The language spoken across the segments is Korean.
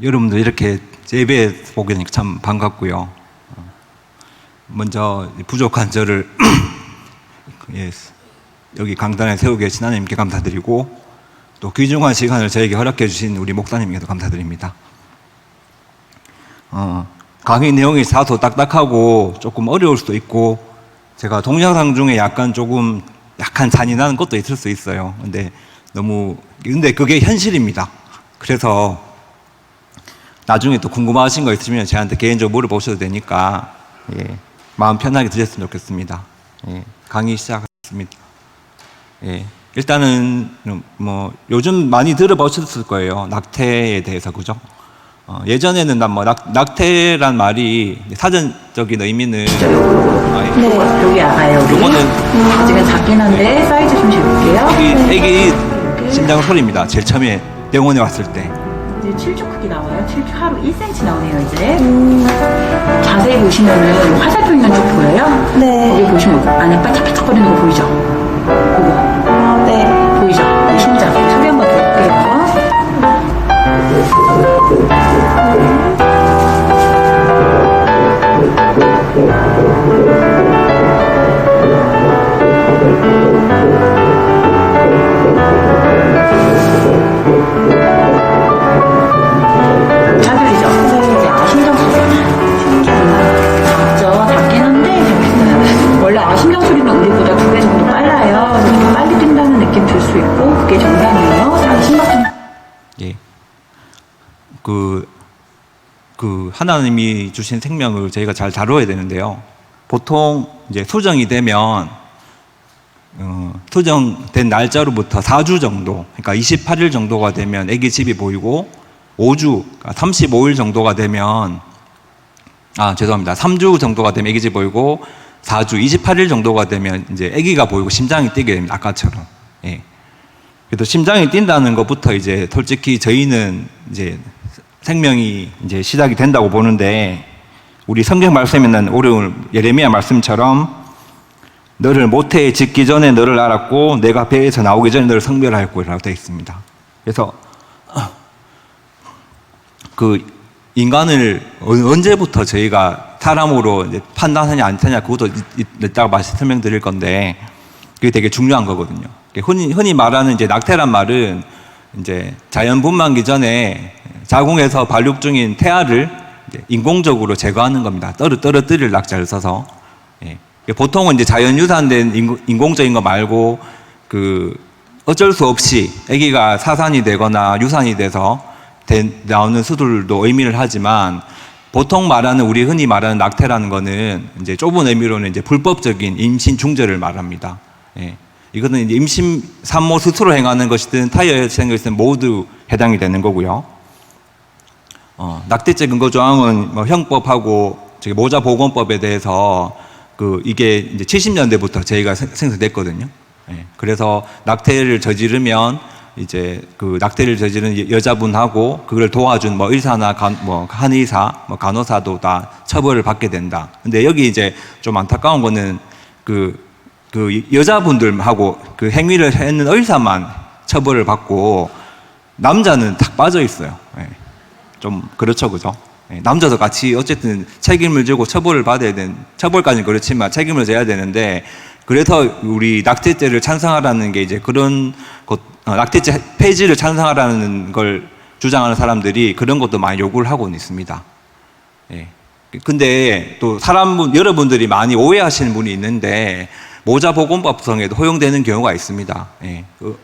여러분들 이렇게 예배 보게 되니까 참 반갑고요. 먼저 부족한 저를 여기 강단에 세우고 계신 하나님께 감사드리고, 또 귀중한 시간을 저에게 허락해 주신 우리 목사님께도 감사드립니다. 강의 내용이 다소 딱딱하고 조금 어려울 수도 있고, 제가 동영상 중에 약간 잔인한 것도 있을 수 있어요. 근데 그게 현실입니다. 그래서 나중에 또 궁금하신 거 있으면 저한테 개인적으로 물어보셔도 되니까, 마음 편하게 드셨으면 좋겠습니다. 강의 시작하겠습니다. 일단은 요즘 많이 들어보셨을 거예요. 낙태에 대해서, 그죠? 예전에는 낙태란 말이 사전적인 의미는 네. 여기 아가요. 여기 지금 작긴 한데 사이즈 좀 재볼게요. 여기 애기 심장 소리입니다. 제일 처음에 병원에 왔을 때. 이제 7초 크기 나와요. 7초 하루 1cm 나오네요. 이제 자세히 보시면은 화살표 있는 쪽 보여요? 네. 거기 보시면 안에 반짝반짝거리는 거 보이죠? 그거 아, 네. 보이죠? 이 심장 소리 한번 들어볼게요. 잘 들리죠? 심장 소리. 작죠? 작긴 한데 원래 심장 소리는 우리보다 2배 정도 빨라요. 좀 빨리 뛴다는 느낌 들 수 있고 그게 정답이에요. 심박수. 하나님이 주신 생명을 저희가 잘 다뤄야 되는데요. 보통 이제 수정이 되면 수정된 날짜로부터 4주 정도, 그러니까 28일 정도가 되면 아기 집이 보이고, 5주, 그러니까 35일 정도가 되면 3주 정도가 되면 아기 집이 보이고, 4주, 28일 정도가 되면 이제 아기가 보이고 심장이 뛰게 됩니다. 아까처럼. 그래서 심장이 뛴다는 것부터 이제 솔직히 저희는 이제 생명이 이제 시작이 된다고 보는데, 우리 성경 말씀에 있는 오늘 예레미야 말씀처럼 너를 모태에 짓기 전에 너를 알았고 내가 배에서 나오기 전에 너를 성별하였고 라고 되어 있습니다. 그래서 인간을 언제부터 저희가 사람으로 이제 판단하냐 안 하냐 그것도 이따가 설명드릴 건데, 그게 되게 중요한 거거든요. 흔히 말하는 이제 낙태란 말은 이제 자연 분만기 전에 자궁에서 발육 중인 태아를 인공적으로 제거하는 겁니다. 떨어뜨릴 낙자를 써서. 보통은 이제 자연 유산된 인공적인 거 말고 어쩔 수 없이 아기가 사산이 되거나 유산이 돼서 나오는 수술도 의미를 하지만, 보통 우리 흔히 말하는 낙태라는 거는 이제 좁은 의미로는 이제 불법적인 임신 중절을 말합니다. 이거는 이제 임신 산모 스스로 행하는 것이든 타이어 생것이든 모두 해당이 되는 거고요. 낙태죄 근거 조항은 형법하고 모자보건법에 대해서 이게 이제 70년대부터 저희가 생성됐거든요. 그래서 낙태를 저지르면 이제 낙태를 저지른 여자분하고 그걸 도와준 의사나 한의사, 간호사도 다 처벌을 받게 된다. 근데 여기 이제 좀 안타까운 거는 여자분들하고 행위를 했는 의사만 처벌을 받고 남자는 탁 빠져 있어요. 좀 그렇죠, 그죠? 남자도 같이 어쨌든 책임을 지고 처벌을 받아야 되는, 처벌까지는 그렇지만 책임을 져야 되는데, 그래서 우리 낙태죄를 찬성하라는 게 이제 그런 낙태죄 폐지를 찬성하라는 걸 주장하는 사람들이 그런 것도 많이 요구를 하고 있습니다. 근데 또 여러분들이 많이 오해하시는 분이 있는데, 모자보건법상에도 허용되는 경우가 있습니다.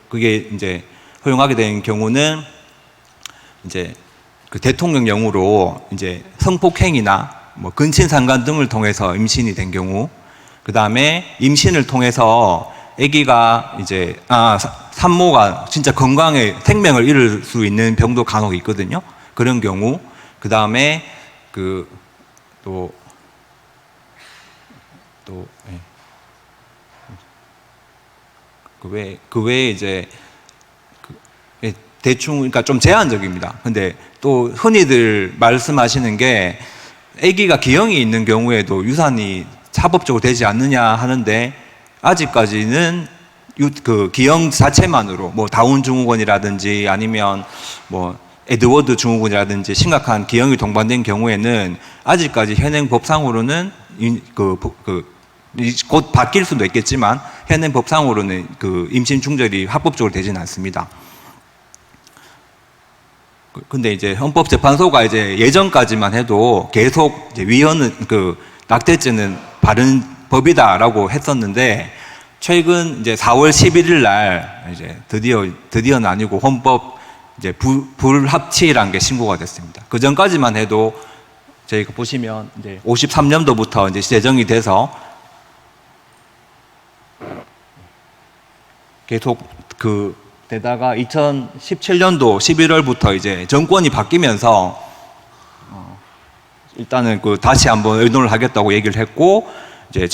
그게 이제 허용하게 된 경우는 이제 대통령령으로 이제 성폭행이나 근친상간 등을 통해서 임신이 된 경우, 그 다음에 임신을 통해서 아기가 이제 산모가 진짜 건강에 생명을 잃을 수 있는 병도 간혹 있거든요. 그런 경우, 그 다음에 그 외에 이제 대충, 그러니까 좀 제한적입니다. 근데 또 흔히들 말씀하시는 게 아기가 기형이 있는 경우에도 유산이 사법적으로 되지 않느냐 하는데, 아직까지는 그 기형 자체만으로 뭐 다운 증후군이라든지 아니면 뭐 에드워드 증후군이라든지 심각한 기형이 동반된 경우에는 아직까지 현행 법상으로는 곧 바뀔 수도 있겠지만 현행 법상으로는 그 임신 중절이 합법적으로 되지는 않습니다. 근데 이제 헌법재판소가 이제 예전까지만 해도 계속 이제 위헌은 그 낙태죄는 바른 법이다라고 했었는데 최근 이제 4월 11일 날 이제 드디어는 아니고 헌법 이제 불합치라는 게 신고가 됐습니다. 그 전까지만 해도 저희가 보시면 이제 53년도부터 이제 제정이 돼서 계속 게다가 2017년도 11월부터 이제 정권이 바뀌면서 일단은 다시 한번 의논을 하겠다고 얘기를 했고 이제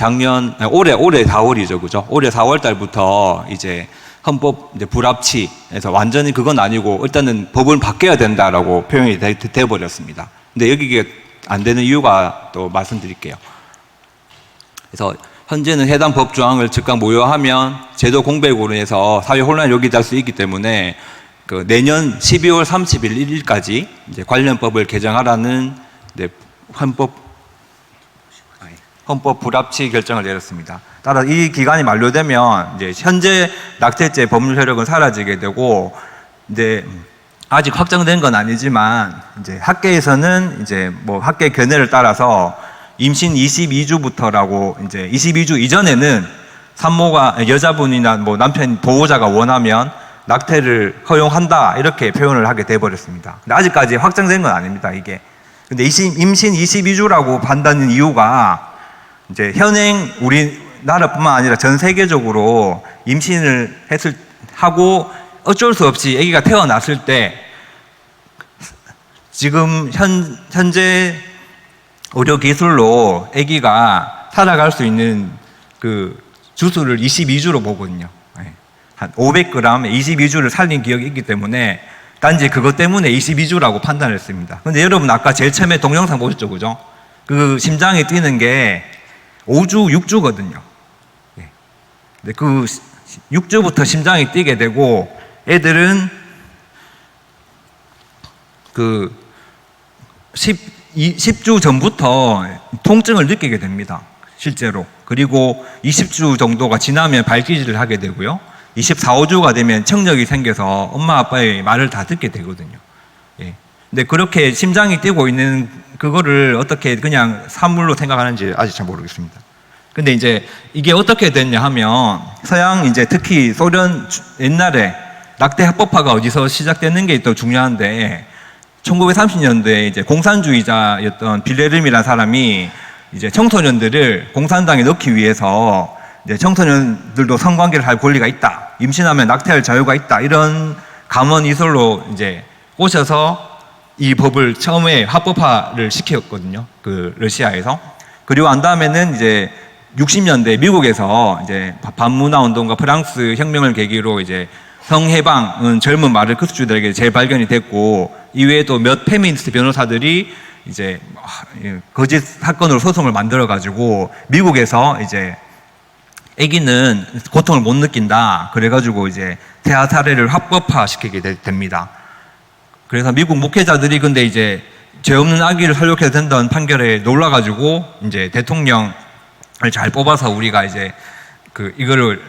올해 4월이죠, 그죠? 올해 4월 달부터 이제 헌법 이제 불합치에서 완전히 그건 아니고 일단은 법은 바뀌어야 된다라고 표현이 돼 버렸습니다. 근데 여기에 안 되는 이유가 또 말씀드릴게요. 그래서 현재는 해당 법 조항을 즉각 무효하면 제도 공백으로 인해서 사회 혼란이 요기될 수 있기 때문에 내년 12월 31일까지 이제 관련 법을 개정하라는 이제 헌법 불합치 결정을 내렸습니다. 따라 이 기간이 만료되면 이제 현재 낙태죄 법률 효력은 사라지게 되고 이제 아직 확정된 건 아니지만 이제 학계에서는 이제 뭐 학계 견해를 따라서 임신 22주부터라고 이제 22주 이전에는 산모가 여자분이나 뭐 남편 보호자가 원하면 낙태를 허용한다 이렇게 표현을 하게 돼 버렸습니다. 근데 아직까지 확정된 건 아닙니다, 이게. 근데 임신 22주라고 판단한 이유가 이제 현행 우리나라뿐만 아니라 전 세계적으로 임신을 하고 어쩔 수 없이 아기가 태어났을 때 지금 현재 의료 기술로 아기가 살아갈 수 있는 그 주수를 22주로 보거든요. 한 500g 22주를 살린 기억이 있기 때문에 단지 그것 때문에 22주라고 판단을 했습니다. 근데 여러분 아까 제일 처음에 동영상 보셨죠, 그죠? 그 심장이 뛰는 게 5주, 6주거든요. 근데 그 6주부터 심장이 뛰게 되고 애들은 그 10주 전부터 통증을 느끼게 됩니다. 실제로. 그리고 20주 정도가 지나면 발기질을 하게 되고요. 24, 5주가 되면 청력이 생겨서 엄마 아빠의 말을 다 듣게 되거든요. 근데 그렇게 심장이 뛰고 있는 그거를 어떻게 그냥 산물로 생각하는지 아직 잘 모르겠습니다. 근데 이제 이게 어떻게 됐냐 하면 서양 이제 특히 소련 옛날에 낙태 합법화가 어디서 시작되는 게 또 중요한데 1930년대에 이제 공산주의자였던 빌레름이라는 사람이 이제 청소년들을 공산당에 넣기 위해서 이제 청소년들도 성관계를 할 권리가 있다. 임신하면 낙태할 자유가 있다. 이런 감언 이설로 이제 꼬셔서 이 법을 처음에 합법화를 시켰거든요. 그 러시아에서. 그리고 난 다음에는 이제 60년대 미국에서 이제 반문화 운동과 프랑스 혁명을 계기로 이제 성해방은 젊은 마르크스주의들에게 재발견이 됐고 이외에도 몇 페미니스트 변호사들이 이제 거짓 사건으로 소송을 만들어 가지고 미국에서 이제 아기는 고통을 못 느낀다. 그래가지고 이제 태아 사례를 합법화 시키게 됩니다. 그래서 미국 목회자들이 근데 이제 죄 없는 아기를 살려해도 된다는 판결에 놀라가지고 이제 대통령을 잘 뽑아서 우리가 이제 이거를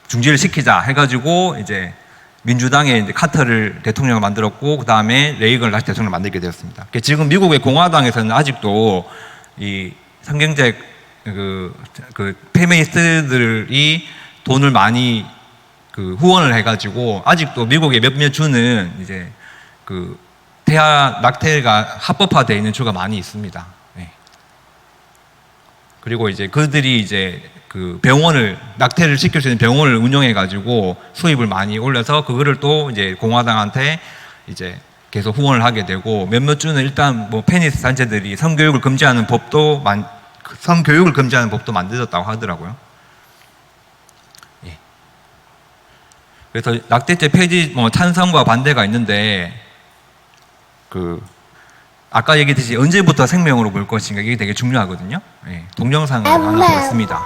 중지를 시키자 해가지고 이제 민주당의 이제 카터를 대통령을 만들었고 그 다음에 레이건을 다시 대통령을 만들게 되었습니다. 지금 미국의 공화당에서는 아직도 이 성경제 페미니스트들이 돈을 많이 후원을 해가지고 아직도 미국의 몇몇 주는 이제 태아 낙태가 합법화되어 있는 주가 많이 있습니다. 네. 그리고 이제 그들이 이제 병원을 낙태를 시킬 수 있는 병원을 운영해가지고 수입을 많이 올려서 그거를 또 이제 공화당한테 이제 계속 후원을 하게 되고 몇몇 주는 일단 뭐 페미니스트 단체들이 성교육을 금지하는 법도 만들었다고 하더라고요. 예. 그래서 낙태죄 폐지 찬성과 반대가 있는데 아까 얘기했듯이 언제부터 생명으로 볼 것인가 이게 되게 중요하거든요. 예. 동영상을 하나 보겠습니다.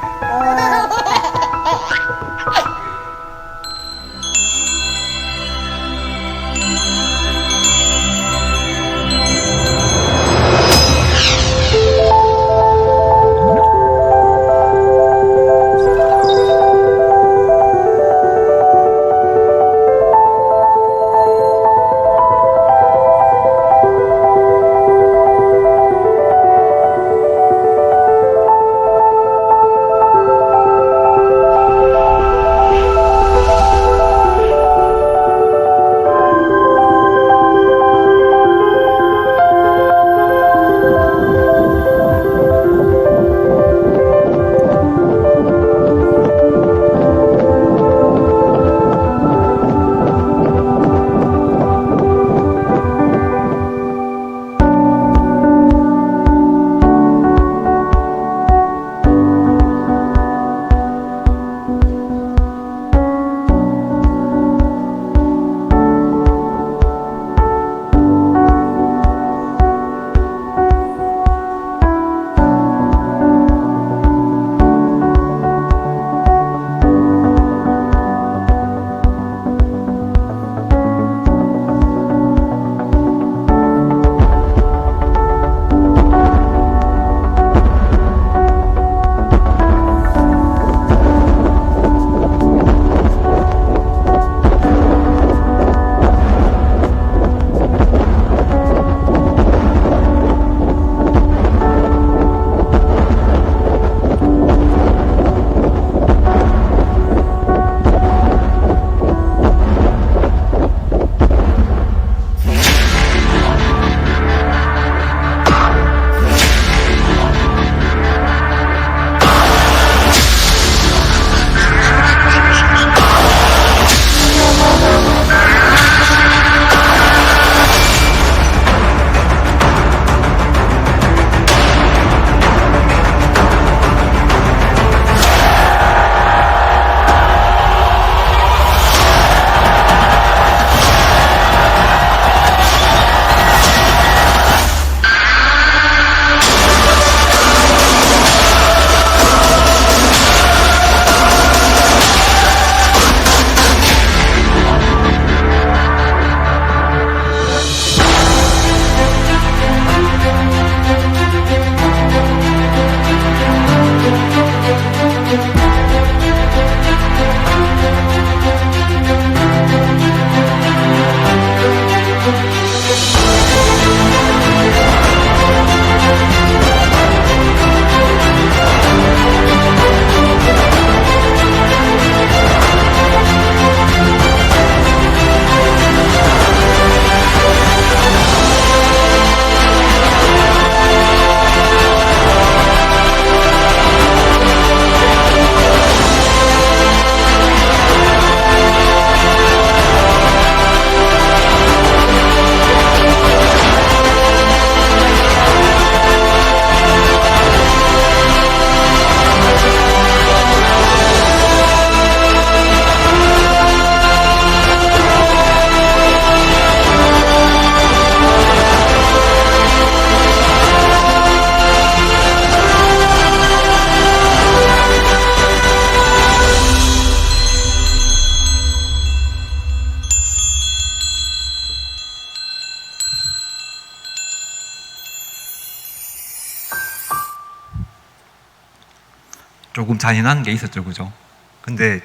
조금 잔인한 게 있었죠, 그죠? 근데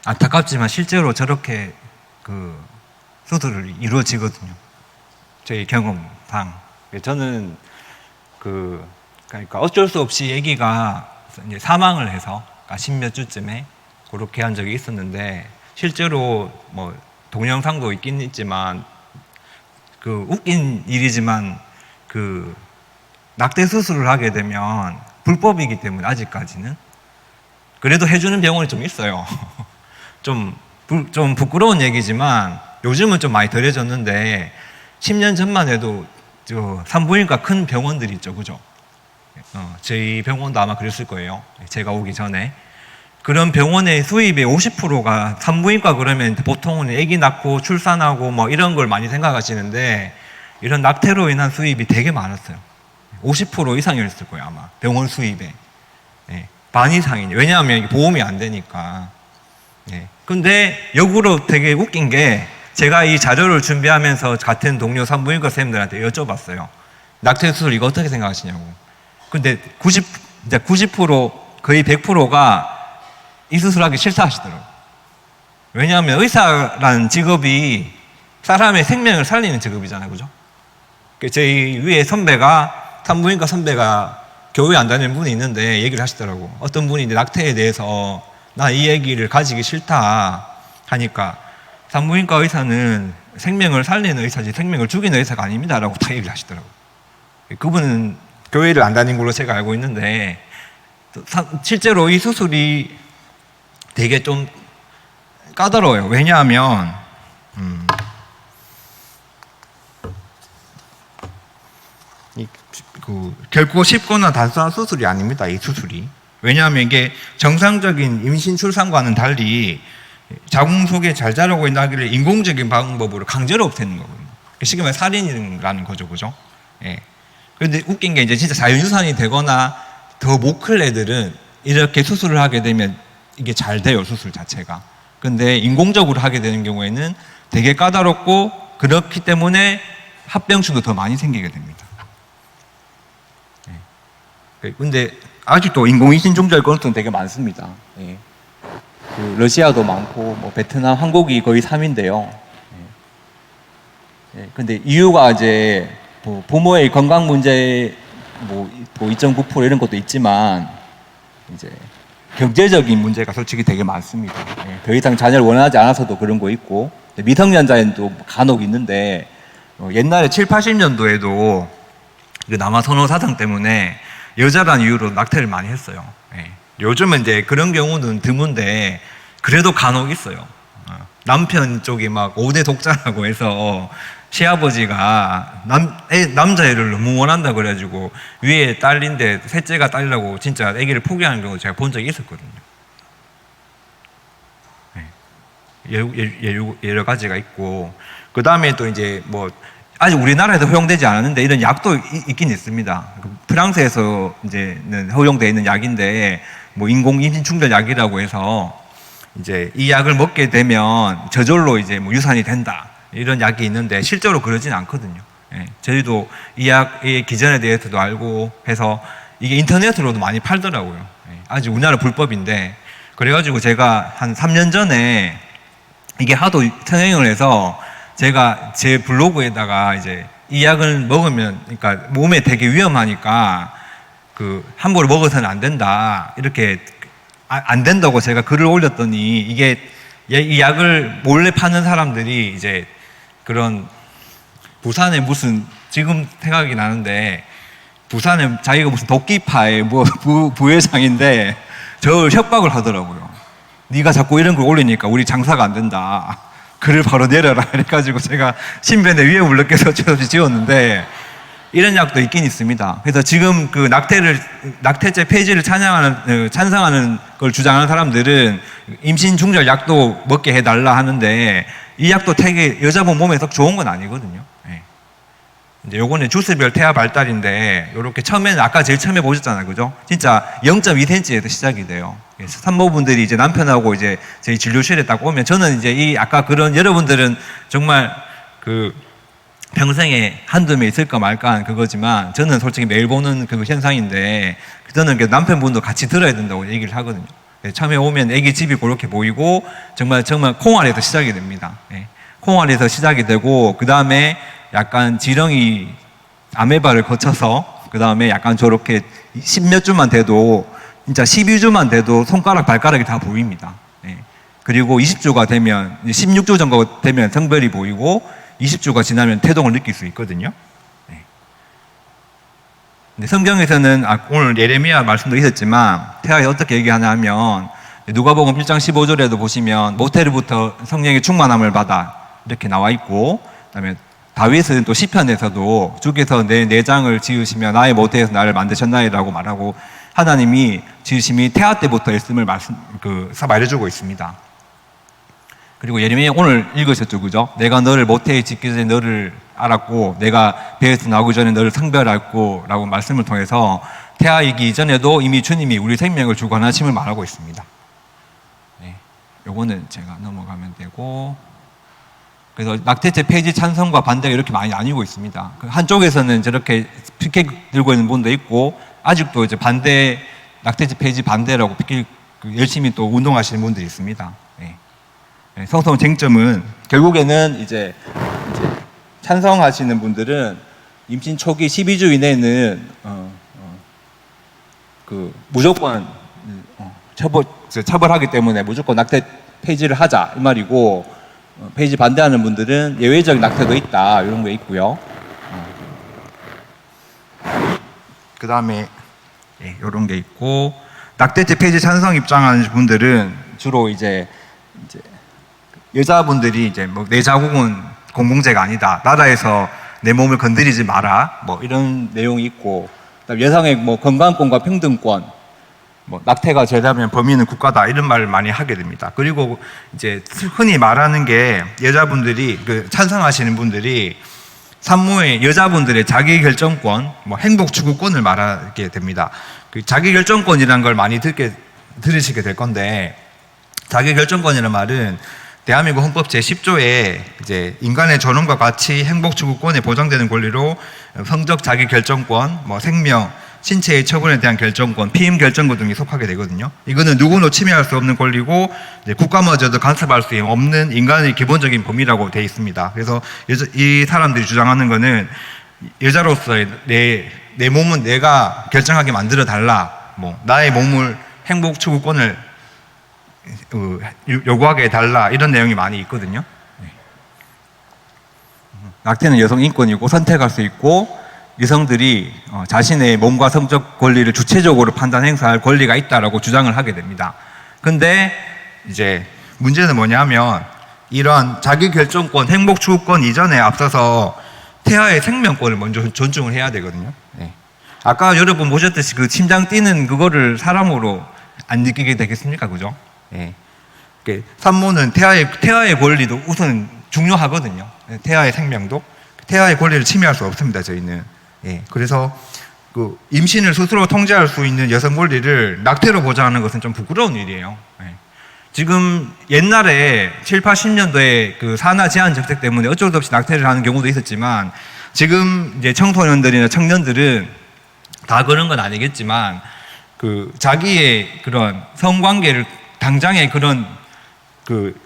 안타깝지만 실제로 저렇게 그 수술이 이루어지거든요. 저희 경험상. 저는 그러니까 어쩔 수 없이 아기가 이제 사망을 해서 십몇 주쯤에 그렇게 한 적이 있었는데, 실제로 뭐 동영상도 있긴 있지만 그 웃긴 일이지만 그 낙태 수술을 하게 되면 불법이기 때문에 아직까지는 그래도 해주는 병원이 좀 있어요. 좀 부끄러운 얘기지만 요즘은 좀 많이 덜해졌는데 10년 전만 해도 저 산부인과 큰 병원들이 있죠, 그죠? 저희 병원도 아마 그랬을 거예요. 제가 오기 전에. 그런 병원의 수입의 50%가 산부인과 그러면 보통은 아기 낳고 출산하고 뭐 이런 걸 많이 생각하시는데, 이런 낙태로 인한 수입이 되게 많았어요. 50% 이상이었을 거예요, 아마. 병원 수입에. 네, 반 이상이죠. 왜냐하면 이게 보험이 안 되니까. 네. 근데 역으로 되게 웃긴 게, 제가 이 자료를 준비하면서 같은 동료 산부인과 선생님들한테 여쭤봤어요. 낙태 수술 이거 어떻게 생각하시냐고. 근데 90% 거의 100%가 이 수술하기 싫다 하시더라고요. 왜냐하면 의사라는 직업이 사람의 생명을 살리는 직업이잖아요, 그죠? 저희 위에 선배가, 산부인과 선배가 교회 안 다니는 분이 있는데 얘기를 하시더라고. 어떤 분이 이제 낙태에 대해서 나 이 얘기를 가지기 싫다 하니까, 산부인과 의사는 생명을 살리는 의사지 생명을 죽이는 의사가 아닙니다라고 다 얘기를 하시더라고요. 그분은 교회를 안 다닌 걸로 제가 알고 있는데, 실제로 이 수술이 되게 좀 까다로워요. 왜냐하면 결코 쉽거나 단순한 수술이 아닙니다, 이 수술이. 왜냐하면 이게 정상적인 임신 출산과는 달리 자궁 속에 잘 자라고 있는 아기를 인공적인 방법으로 강제로 없애는 거거든요. 쉽게 말해 살인이라는 거죠, 그죠? 예. 그런데 웃긴 게, 이제 진짜 자연유산이 되거나 더 못 클 애들은 이렇게 수술을 하게 되면 이게 잘 돼요, 수술 자체가. 근데 인공적으로 하게 되는 경우에는 되게 까다롭고, 그렇기 때문에 합병증도 더 많이 생기게 됩니다. 예. 근데 아직도 인공임신 중절 건수는 되게 많습니다. 예. 그 러시아도 많고, 뭐 베트남, 한국이 거의 3위인데요. 예. 근데 이유가 이제 뭐 부모의 건강 문제, 뭐 2.9% 이런 것도 있지만, 이제 경제적인 문제가 솔직히 되게 많습니다. 예. 더 이상 자녀를 원하지 않아서도 그런 거 있고, 미성년자에도 간혹 있는데, 옛날에 7, 80년도에도 그 남아 선호 사상 때문에 여자란 이유로 낙태를 많이 했어요. 예. 요즘은 이제 그런 경우는 드문데 그래도 간혹 있어요. 남편 쪽이 막 5대 독자라고 해서 시아버지가 남자애를 너무 원한다 그래가지고 위에 딸인데 셋째가 딸이라고 진짜 아기를 포기하는 경우 제가 본 적이 있었거든요. 여러 가지가 있고, 그 다음에 또 이제 뭐 아직 우리나라에도 허용되지 않았는데 이런 약도 있긴 있습니다. 프랑스에서 이제는 허용되어 있는 약인데, 뭐 인공 임신 충전 약이라고 해서 이제 이 약을 먹게 되면 저절로 이제 뭐 유산이 된다, 이런 약이 있는데 실제로 그러진 않거든요. 예, 저희도 이 약의 기전에 대해서도 알고 해서 이게 인터넷으로도 많이 팔더라고요. 예, 아직 우리나라 불법인데, 그래가지고 제가 한 3년 전에 이게 하도 성행을 해서 제가 제 블로그에다가 이제 이 약을 먹으면, 그러니까 몸에 되게 위험하니까 그 함부로 먹어서는 안 된다, 이렇게 안 된다고 제가 글을 올렸더니, 이게 이 약을 몰래 파는 사람들이 이제 그런 부산에 무슨, 지금 생각이 나는데 부산에 자기가 무슨 도끼파의 뭐 부회장인데 저를 협박을 하더라고요. 네가 자꾸 이런 걸 올리니까 우리 장사가 안 된다, 글을 바로 내려라, 그래가지고 제가 신변에 위협을 느껴서 어쩔 지웠는데, 이런 약도 있긴 있습니다. 그래서 지금 그 낙태죄 폐지를 찬성하는 걸 주장하는 사람들은 임신 중절 약도 먹게 해달라 하는데, 이 약도 되게 여자분 몸에 썩 좋은 건 아니거든요. 예. 이제 요거는 주스별 태아 발달인데, 요렇게 처음에는 아까 제일 처음에 보셨잖아요, 그죠? 진짜 0.2cm에서 시작이 돼요. 산모분들이 이제 남편하고 이제 저희 진료실에 딱 오면, 저는 이제 이 아까 그런, 여러분들은 정말 그 평생에 한두 명 있을까 말까 하는 그거지만 저는 솔직히 매일 보는 그 현상인데 저는 남편분도 같이 들어야 된다고 얘기를 하거든요. 처음에 오면 애기 집이 그렇게 보이고 정말 콩알에서 시작이 됩니다. 콩알에서 시작이 되고 그 다음에 약간 지렁이 아메바를 거쳐서 그 다음에 약간 저렇게 10몇 주만 돼도 진짜 12주만 돼도 손가락 발가락이 다 보입니다. 그리고 20주가 되면 16주 정도 되면 성별이 보이고 20주가 지나면 태동을 느낄 수 있거든요. 근데 성경에서는 오늘 예레미야 말씀도 있었지만 태아에 어떻게 얘기하냐 하면 누가복음 1장 15절에도 보시면 모태로부터 성령의 충만함을 받아 이렇게 나와 있고 그다음에 다윗은 또 시편에서도 주께서 내 내장을 지으시며 나의 모태에서 나를 만드셨나이라고 말하고 하나님이 지으심이 태아 때부터 있음을 말해주고 있습니다. 그리고 예레미야 오늘 읽으셨죠, 그죠? 내가 너를 모태에 짓기 전에 너를 알았고 내가 배에서 나오기 전에 너를 성별했고 라고 말씀을 통해서 태아이기 이전에도 이미 주님이 우리 생명을 주관하심을 말하고 있습니다. 요거는 제가 넘어가면 되고 그래서 낙태죄 폐지 찬성과 반대가 이렇게 많이 나뉘고 있습니다. 한쪽에서는 저렇게 피켓 들고 있는 분도 있고 아직도 이제 반대 낙태죄 폐지 반대라고 피켓 열심히 또 운동하시는 분들이 있습니다. 성서원 쟁점은 결국에는 이제 찬성하시는 분들은 임신 초기 12주 이내는 무조건 처벌하기 때문에 무조건 낙태 폐지를 하자 이 말이고 폐지 반대하는 분들은 예외적 낙태도 있다 이런 게 있고요. 그 다음에 이런 게 있고 낙태죄 폐지 찬성 입장하는 분들은 주로 이제 여자분들이 이제 내 자궁은 공공재가 아니다. 나라에서 내 몸을 건드리지 마라. 이런 내용이 있고, 그다음에 여성의 건강권과 평등권, 낙태가 죄라면 범인은 국가다 이런 말을 많이 하게 됩니다. 그리고 이제 흔히 말하는 게 여자분들이 찬성하시는 분들이 산모의 여자분들의 자기 결정권, 행복 추구권을 말하게 됩니다. 자기 결정권이라는 걸 많이 들으시게 될 건데, 자기 결정권이라는 말은 대한민국 헌법 제10조에 이제 인간의 존엄과 가치, 행복 추구권에 보장되는 권리로 성적 자기 결정권, 생명, 신체의 처분에 대한 결정권, 피임 결정권 등이 속하게 되거든요. 이거는 누구도 침해할 수 없는 권리고 국가마저도 간섭할 수 없는 인간의 기본적인 범위라고 되어 있습니다. 그래서 이 사람들이 주장하는 거는 여자로서의 내 몸은 내가 결정하게 만들어 달라, 나의 몸을 행복 추구권을 요구하게 해달라 이런 내용이 많이 있거든요. 낙태는 여성 인권이고 선택할 수 있고 여성들이 자신의 몸과 성적 권리를 주체적으로 판단 행사할 권리가 있다라고 주장을 하게 됩니다. 근데 이제 문제는 뭐냐면 이러한 자기 결정권, 행복 추구권 이전에 앞서서 태아의 생명권을 먼저 존중을 해야 되거든요. 아까 여러분 보셨듯이 그 심장 뛰는 그거를 사람으로 안 느끼게 되겠습니까, 그죠? 산모는 태아의 권리도 우선 중요하거든요. 태아의 생명도 태아의 권리를 침해할 수 없습니다. 저희는. 그래서 임신을 스스로 통제할 수 있는 여성 권리를 낙태로 보장하는 것은 좀 부끄러운 일이에요. 지금 옛날에 7, 80년도에 그 산하 제한 정책 때문에 어쩔 수 없이 낙태를 하는 경우도 있었지만 지금 이제 청소년들이나 청년들은 다 그런 건 아니겠지만 자기의 그런 성관계를 당장의 그런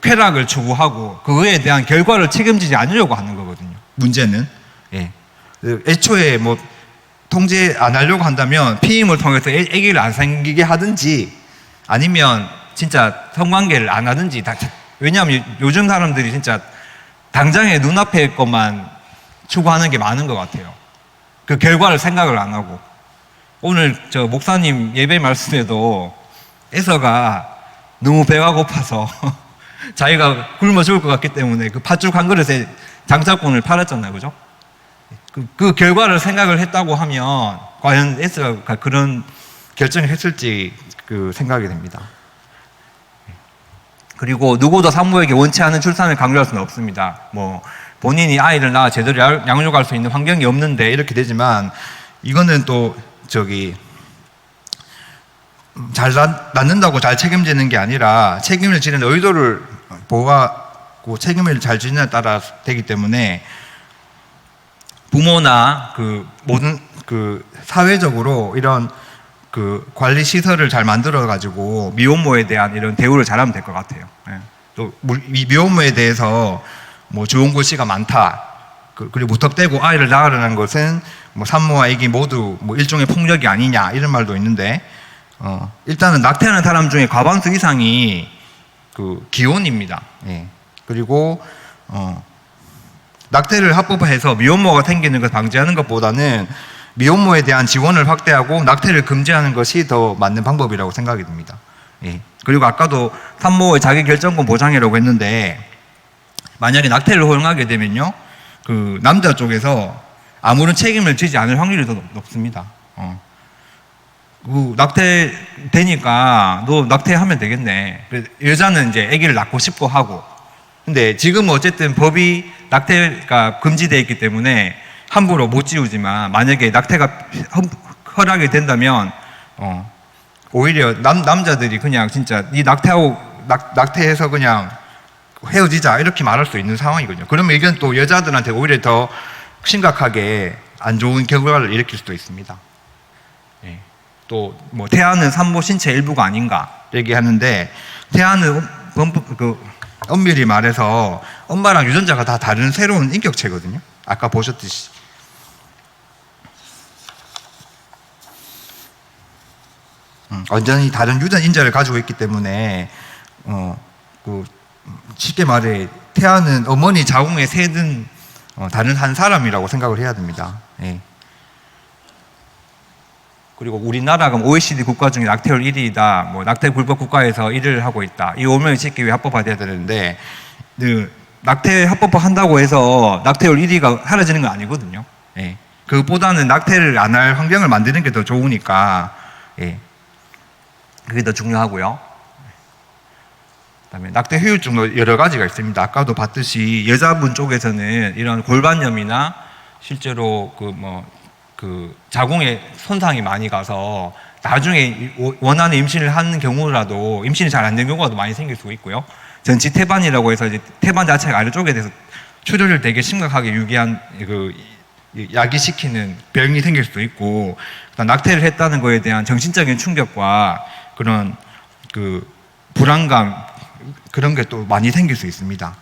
쾌락을 추구하고 그거에 대한 결과를 책임지지 않으려고 하는 거거든요. 문제는 애초에 통제 안 하려고 한다면 피임을 통해서 아기를 안 생기게 하든지 아니면 진짜 성관계를 안 하든지 왜냐하면 요즘 사람들이 진짜 당장의 눈앞의 것만 추구하는 게 많은 것 같아요. 그 결과를 생각을 안 하고 오늘 저 목사님 예배 말씀에도 에서가 너무 배가 고파서 자기가 굶어 죽을 것 같기 때문에 그 팥죽 한 그릇에 장사꾼을 팔았잖아요. 그죠? 그 결과를 생각을 했다고 하면 과연 에스가 그런 결정을 했을지 생각이 됩니다. 그리고 누구도 산모에게 원치 않은 출산을 강요할 수는 없습니다. 본인이 아이를 낳아 제대로 양육할 수 있는 환경이 없는데 이렇게 되지만 이거는 또 잘 낳는다고 잘 책임지는 게 아니라 책임을 지는 의도를 보호하고 책임을 잘 지느냐에 따라 되기 때문에 부모나 그 모든 그 사회적으로 이런 그 관리 시설을 잘 만들어 가지고 미혼모에 대한 이런 대우를 잘하면 될 것 같아요. 예. 또 이 미혼모에 대해서 뭐 좋은 글씨가 많다. 그리고 무턱대고 아이를 낳으라는 것은 뭐 산모와 아기 모두 뭐 일종의 폭력이 아니냐 이런 말도 있는데 일단은 낙태하는 사람 중에 과반수 이상이 그 기혼입니다. 예. 그리고 낙태를 합법화해서 미혼모가 생기는 걸 방지하는 것보다는 미혼모에 대한 지원을 확대하고 낙태를 금지하는 것이 더 맞는 방법이라고 생각이 듭니다. 예. 그리고 아까도 산모의 자기결정권 보장이라고 했는데 만약에 낙태를 허용하게 되면요, 그 남자 쪽에서 아무런 책임을 지지 않을 확률이 더 높습니다. 그 낙태 되니까 너 낙태하면 되겠네. 여자는 이제 아기를 낳고 싶고 하고. 근데 지금 어쨌든 법이 낙태가 금지되어 있기 때문에 함부로 못 지우지만 만약에 낙태가 허락이 된다면 오히려 남자들이 그냥 진짜 이 낙태해서 그냥 헤어지자 이렇게 말할 수 있는 상황이거든요. 그러면 이건 또 여자들한테 오히려 더 심각하게 안 좋은 결과를 일으킬 수도 있습니다. 예. 또 뭐 태아는 산모 신체 일부가 아닌가 얘기하는데 태아는 엄밀히 말해서 엄마랑 유전자가 다 다른 새로운 인격체거든요. 아까 보셨듯이. 완전히 다른 유전 인자를 가지고 있기 때문에 쉽게 말해 태아는 어머니 자궁에 새든 다른 한 사람이라고 생각을 해야 됩니다. 예. 그리고 우리나라가 OECD 국가 중에 낙태율 1위이다. 뭐 낙태 불법 국가에서 1위를 하고 있다. 이 오명이 쉽게 왜 합법화돼야 되는데 낙태 합법화한다고 해서 낙태율 1위가 사라지는 건 아니거든요. 예. 그것보다는 낙태를 안 할 환경을 만드는 게 더 좋으니까 예. 그게 더 중요하고요. 그다음에 낙태 후유증도 여러 가지가 있습니다. 아까도 봤듯이 여자분 쪽에서는 이런 골반염이나 실제로 그 자궁에 손상이 많이 가서 나중에 원하는 임신을 하는 경우라도 임신이 잘 안 되는 경우가 많이 생길 수 있고요. 전지태반이라고 해서 이제 태반 자체가 아래쪽에 대해서 출혈을 되게 심각하게 유기한 그 야기시키는 병이 생길 수도 있고, 낙태를 했다는 거에 대한 정신적인 충격과 그런 그 불안감 그런 게 또 많이 생길 수 있습니다.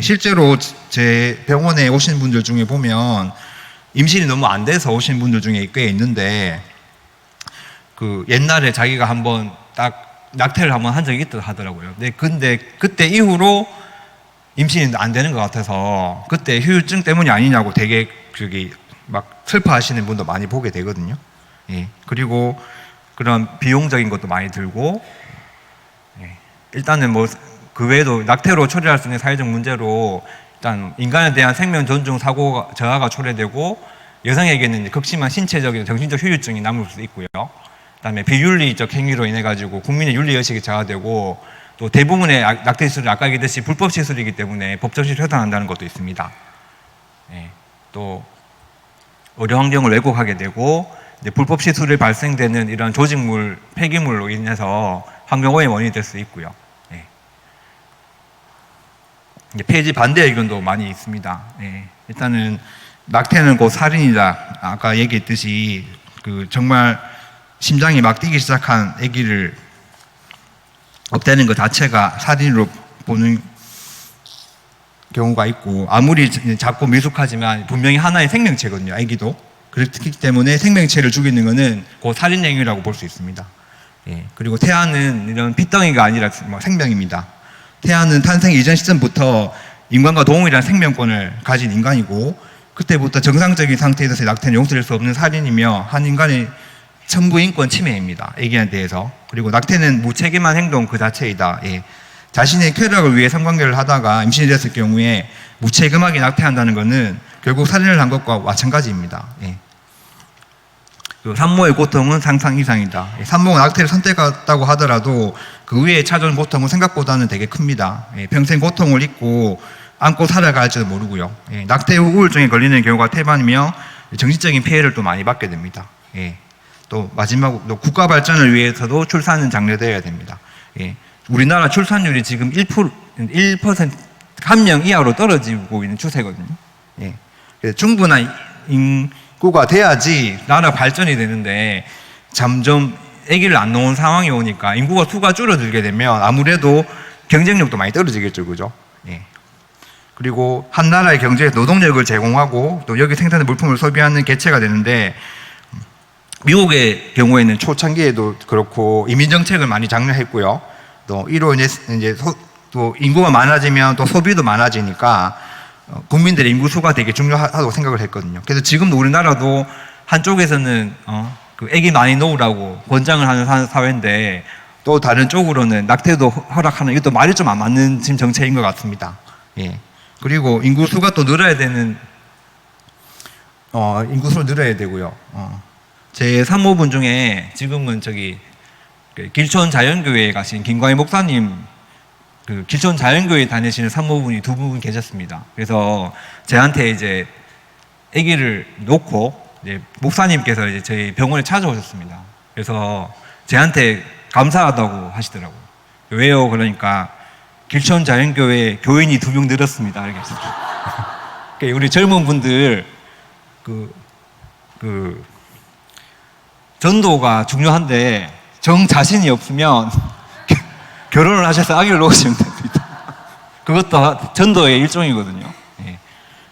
실제로 제 병원에 오신 분들 중에 보면 임신이 너무 안 돼서 오신 분들 중에 꽤 있는데 그 옛날에 자기가 한번 딱 낙태를 한번 한 적이 있다 하더라고요. 근데 그때 이후로 임신이 안 되는 것 같아서 그때 후유증 때문이 아니냐고 되게 막 슬퍼하시는 분도 많이 보게 되거든요. 예. 그리고 그런 비용적인 것도 많이 들고, 예. 일단은 뭐 그 외에도 낙태로 처리할 수 있는 사회적 문제로 일단 인간에 대한 생명 존중 사고 저하가 초래되고 여성에게는 극심한 신체적인 정신적 후유증이 남을 수 있고요. 그다음에 비윤리적 행위로 인해 가지고 국민의 윤리 의식이 저하되고 또 대부분의 낙태 시술은 아까 얘기했듯이 불법 시술이기 때문에 법정시를 훼손한다는 것도 있습니다. 예. 또 의료 환경을 왜곡하게 되고 이제 불법 시술에 발생되는 이런 조직물, 폐기물로 인해서 환경오염의 원인이 될 수 있고요. 예. 이제 폐지 반대 의견도 많이 있습니다. 예. 일단은 낙태는 곧 살인이다. 아까 얘기했듯이 그 정말 심장이 막 뛰기 시작한 아기를 없애는 것 자체가 살인으로 보는 경우가 있고, 아무리 작고 미숙하지만 분명히 하나의 생명체거든요. 아기도. 그렇기 때문에 생명체를 죽이는 것은 곧 살인 행위라고 볼 수 있습니다. 예. 그리고 태아는 이런 핏덩이가 아니라 생명입니다. 태아는 탄생 이전 시점부터 인간과 동일한 생명권을 가진 인간이고, 그때부터 정상적인 상태에서 낙태는 용서될 수 없는 살인이며 한 인간의 천부 인권 침해입니다. 아기에 대해서. 그리고 낙태는 무책임한 행동 그 자체이다. 예. 자신의 쾌락을 위해 성관계를 하다가 임신이 됐을 경우에 무책임하게 낙태한다는 것은 결국 살인을 한 것과 마찬가지입니다. 예. 산모의 고통은 상상 이상이다. 산모가 낙태를 선택했다고 하더라도 그 위에 찾아온 고통은 생각보다는 되게 큽니다. 예. 평생 고통을 잊고 안고 살아갈지도 모르고요. 예. 낙태 후 우울증에 걸리는 경우가 태반이며 정신적인 피해를 또 많이 받게 됩니다. 예. 또 마지막으로 국가 발전을 위해서도 출산은 장려되어야 됩니다. 예. 우리나라 출산율이 지금 1% 한 명 이하로 떨어지고 있는 추세거든요. 예. 충분한 인구가 돼야지 나라 발전이 되는데 점점 아기를 안 놓은 상황이 오니까 인구가 수가 줄어들게 되면 아무래도 경쟁력도 많이 떨어지겠죠, 그죠? 예. 그리고 한 나라의 경제에 노동력을 제공하고 또 여기 생산된 물품을 소비하는 개체가 되는데 미국의 경우에는 초창기에도 그렇고 이민 정책을 많이 장려했고요. 또 이로 이제 또 인구가 많아지면 또 소비도 많아지니까 국민들의 인구 수가 되게 중요하다고 생각을 했거든요. 그래서 지금도 우리나라도 한쪽에서는 그 아기 많이 놓으라고 권장을 하는 사회인데 또 다른 쪽으로는 낙태도 허락하는 이것도 말이 좀 안 맞는 지금 정책인 것 같습니다. 예. 그리고 인구 수가 또 늘어야 되는 인구 수를 늘어야 되고요. 제 산모분 중에 지금은 저기 길촌 자연교회에 가신 김광희 목사님 그 길촌 자연교회 다니시는 산모분이 2분 계셨습니다. 그래서 저한테 이제 아기를 놓고 이제 목사님께서 이제 저희 병원에 찾아오셨습니다. 그래서 저한테 감사하다고 하시더라고요. 왜요? 그러니까 길촌 자연교회 교인이 2명 늘었습니다. 이렇게 우리 젊은 분들 전도가 중요한데 정 자신이 없으면 결혼을 하셔서 아기를 놓으시면 됩니다. 그것도 전도의 일종이거든요.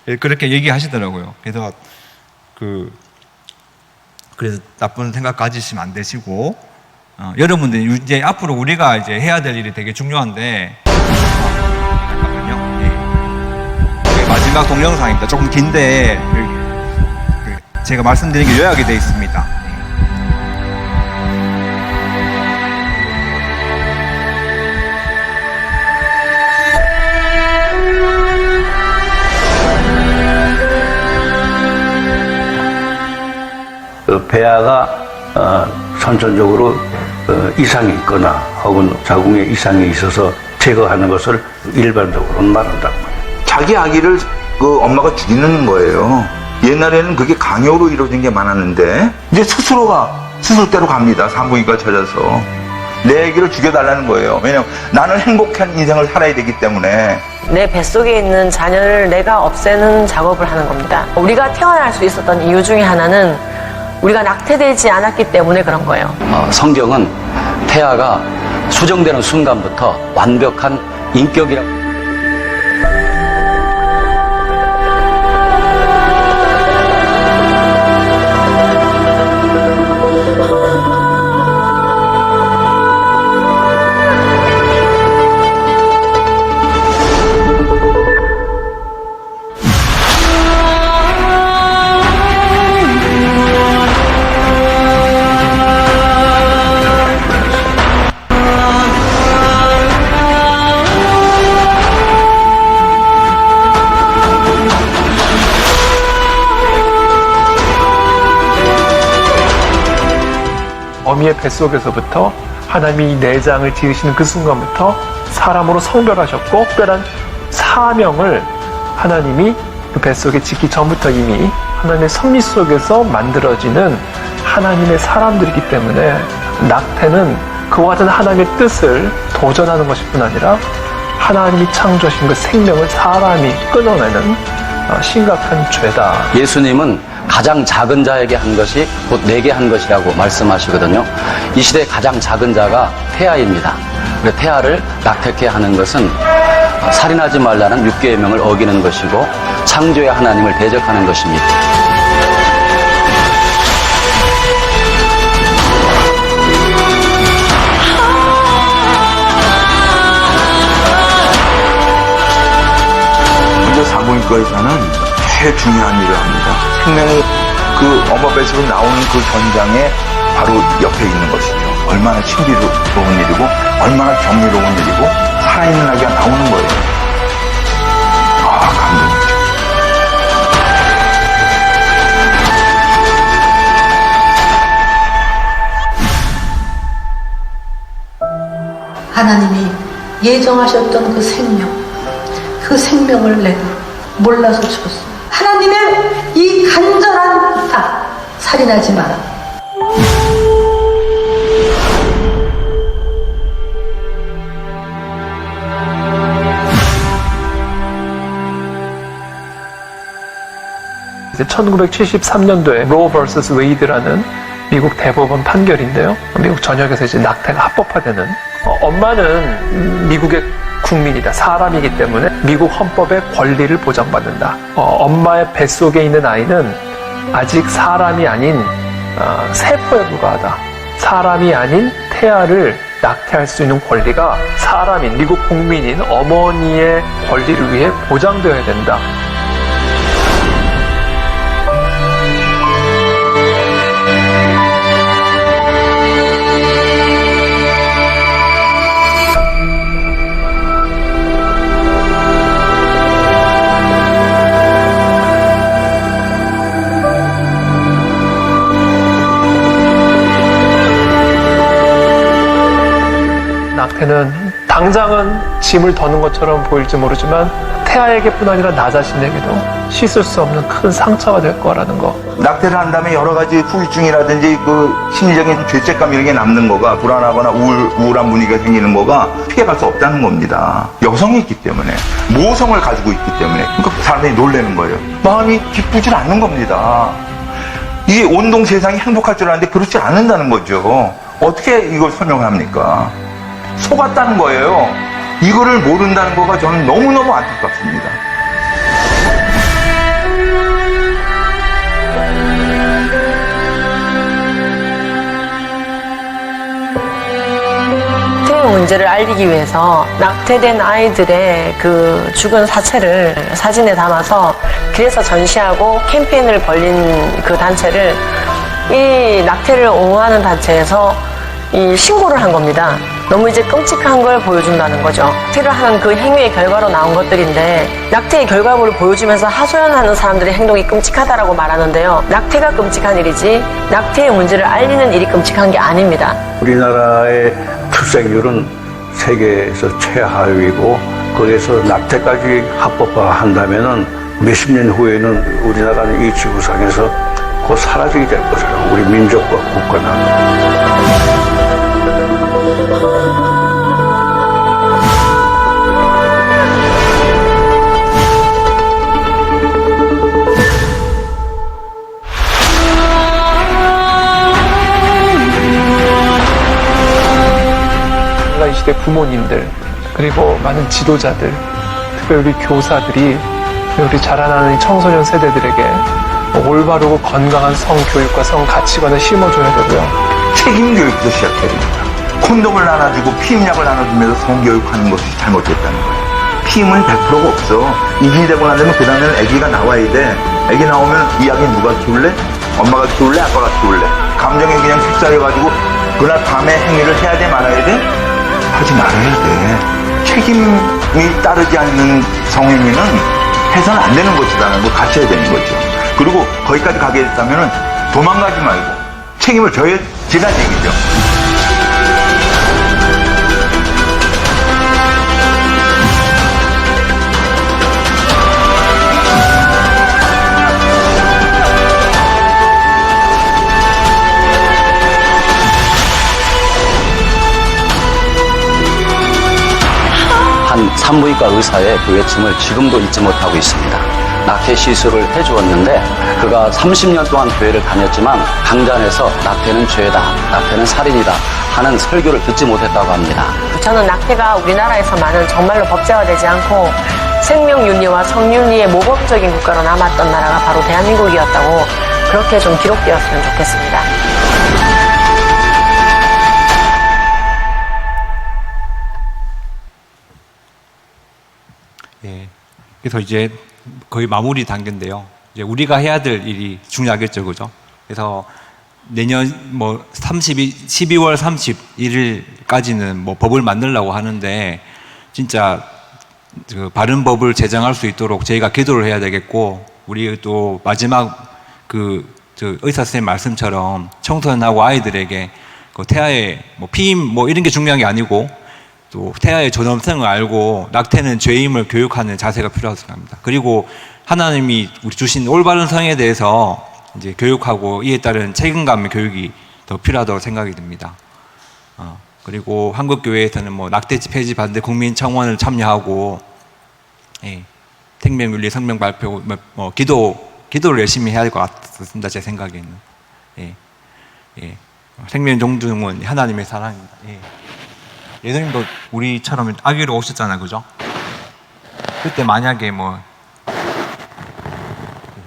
예. 그렇게 얘기하시더라고요. 그래서 나쁜 생각 가지시면 안 되시고 여러분들 이제 앞으로 우리가 이제 해야 될 일이 되게 중요한데 잠깐만요. 예. 마지막 동영상입니다. 조금 긴데 제가 말씀드린 게 요약이 되어 있습니다. 폐하가 선천적으로 이상이 있거나 혹은 자궁에 이상이 있어서 제거하는 것을 일반적으로는 말한다고. 자기 아기를 그 엄마가 죽이는 거예요. 옛날에는 그게 강요로 이루어진 게 많았는데 이제 스스로가 스스로대로 갑니다. 산부인과 찾아서 내 아기를 죽여달라는 거예요. 왜냐면 나는 행복한 인생을 살아야 되기 때문에. 내 뱃속에 있는 자녀를 내가 없애는 작업을 하는 겁니다. 우리가 태어날 수 있었던 이유 중에 하나는 우리가 낙태되지 않았기 때문에 그런 거예요. 성경은 태아가 수정되는 순간부터 완벽한 인격이라고. 어미의 뱃속에서부터 하나님이 내장을 지으시는 그 순간부터 사람으로 성별하셨고 특별한 사명을 하나님이 그 뱃속에 짓기 전부터 이미 하나님의 섭리 속에서 만들어지는 하나님의 사람들이기 때문에 낙태는 그와 같은 하나님의 뜻을 도전하는 것일 뿐 아니라 하나님이 창조하신 그 생명을 사람이 끊어내는 심각한 죄다. 예수님은 가장 작은 자에게 한 것이 곧 내게 한 것이라고 말씀하시거든요. 이 시대의 가장 작은 자가 태아입니다. 그래서 태아를 낙태케 하는 것은 살인하지 말라는 육계명을 어기는 것이고 창조의 하나님을 대적하는 것입니다. 먼저 산부인과에서는 제일 중요한 일을 합니다. 생명이 그 엄마 뱃속으로 나오는 그 전장에 바로 옆에 있는 것이죠. 얼마나 신비로운 일이고 얼마나 경이로운 일이고 살아있는 아기가 나오는 거예요. 감동이죠. 하나님이 예정하셨던 그 생명을 내가 몰라서 죽었어. 하나님의 이 간절한 부탁, 살인하지 마라. 이제 1973년도에 로 vs 웨이드라는 미국 대법원 판결인데요. 미국 전역에서 이제 낙태가 합법화되는, 엄마는 미국의 국민이다, 사람이기 때문에 미국 헌법의 권리를 보장받는다. 엄마의 뱃속에 있는 아이는 아직 사람이 아닌 세포에 불과하다. 사람이 아닌 태아를 낙태할 수 있는 권리가 사람인, 미국 국민인 어머니의 권리를 위해 보장되어야 된다. 낙태는 당장은 짐을 더는 것처럼 보일지 모르지만 태아에게뿐 아니라 나 자신에게도 씻을 수 없는 큰 상처가 될 거라는 거. 낙태를 한 다음에 여러 가지 후유증이라든지 그 심리적인 죄책감 이런 게 남는 거가, 불안하거나 우울한 분위기가 생기는 거가 피해갈 수 없다는 겁니다. 여성이 있기 때문에, 모성을 가지고 있기 때문에. 그러니까 사람들이 놀라는 거예요. 마음이 기쁘질 않는 겁니다. 이게 온동 세상이 행복할 줄 아는데 그렇지 않는다는 거죠. 어떻게 이걸 설명합니까? 속았다는 거예요. 이거를 모른다는 거가 저는 너무너무 안타깝습니다. 낙태 문제를 알리기 위해서 낙태된 아이들의 그 죽은 사체를 사진에 담아서 길에서 전시하고 캠페인을 벌린 그 단체를, 이 낙태를 옹호하는 단체에서 이 신고를 한 겁니다. 너무 이제 끔찍한 걸 보여준다는 거죠. 낙태를 하는 그 행위의 결과로 나온 것들인데, 낙태의 결과물을 보여주면서 하소연하는 사람들의 행동이 끔찍하다라고 말하는데요. 낙태가 끔찍한 일이지 낙태의 문제를 알리는 일이 끔찍한 게 아닙니다. 우리나라의 출생률은 세계에서 최하위고, 거기에서 낙태까지 합법화한다면은 몇십 년 후에는 우리나라는 이 지구상에서 곧 사라지게 될 거잖아요. 우리 민족과 국가는. 이 시대 부모님들, 그리고 많은 지도자들, 특별히 우리 교사들이 우리 자라나는 청소년 세대들에게 올바르고 건강한 성교육과 성가치관을 심어줘야 되고요. 책임교육부터 시작해야 됩니다. 콘돔을 나눠주고 피임약을 나눠주면서 성교육하는 것이 잘못됐다는 거예요. 피임은 100%가 없어. 이기 되고 나면 그 다음에는 아기가 나와야 돼. 아기 나오면 이 아기 누가 키울래? 엄마가 키울래? 아빠가 키울래? 감정에 그냥 휩싸여가지고 그날 밤에 행위를 해야 돼? 말아야 돼? 하지 말아야 돼. 책임이 따르지 않는 성행위는 해서는 안 되는 것이라는 걸 갖춰야 되는 거죠. 그리고 거기까지 가게 됐다면 도망가지 말고 책임을 져야 지란 얘기죠. 한 산부인과 의사의 그 외침을 지금도 잊지 못하고 있습니다. 낙태 시술을 해주었는데 그가 30년 동안 교회를 다녔지만 강단에서 낙태는 죄다, 낙태는 살인이다 하는 설교를 듣지 못했다고 합니다. 저는 낙태가 우리나라에서만은 정말로 법제화되지 않고 생명윤리와 성윤리의 모범적인 국가로 남았던 나라가 바로 대한민국이었다고 그렇게 좀 기록되었으면 좋겠습니다. 예. 그래서 이제 거의 마무리 단계인데요. 이제 우리가 해야 될 일이 중요하겠죠, 그죠? 그래서 내년 12월 31일까지는 뭐 법을 만들려고 하는데, 진짜 그 바른 법을 제정할 수 있도록 저희가 기도를 해야 되겠고, 우리 또 마지막 의사 선생님 말씀처럼 청소년하고 아이들에게 그 태아의 피임 이런 게 중요한 게 아니고, 또 태아의 존엄성을 알고 낙태는 죄임을 교육하는 자세가 필요하다고 생각합니다. 그리고 하나님이 우리 주신 올바른 성에 대해서 이제 교육하고 이에 따른 책임감의 교육이 더 필요하다고 생각이 듭니다. 그리고 한국교회에서는 낙태 폐지 반대 국민 청원을 참여하고, 생명윤리 성명 발표, 기도를 열심히 해야 될 것 같습니다. 제 생각에는. 예. 예. 생명 존중은 하나님의 사랑입니다. 예. 예수님도 우리처럼 아기로 오셨잖아요. 그죠? 그때 만약에 뭐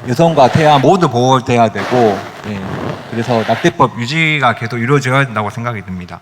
여성과 태아 모두 보호돼야 되고, 예. 그래서 낙태법 유지가 계속 이루어져야 된다고 생각이 듭니다.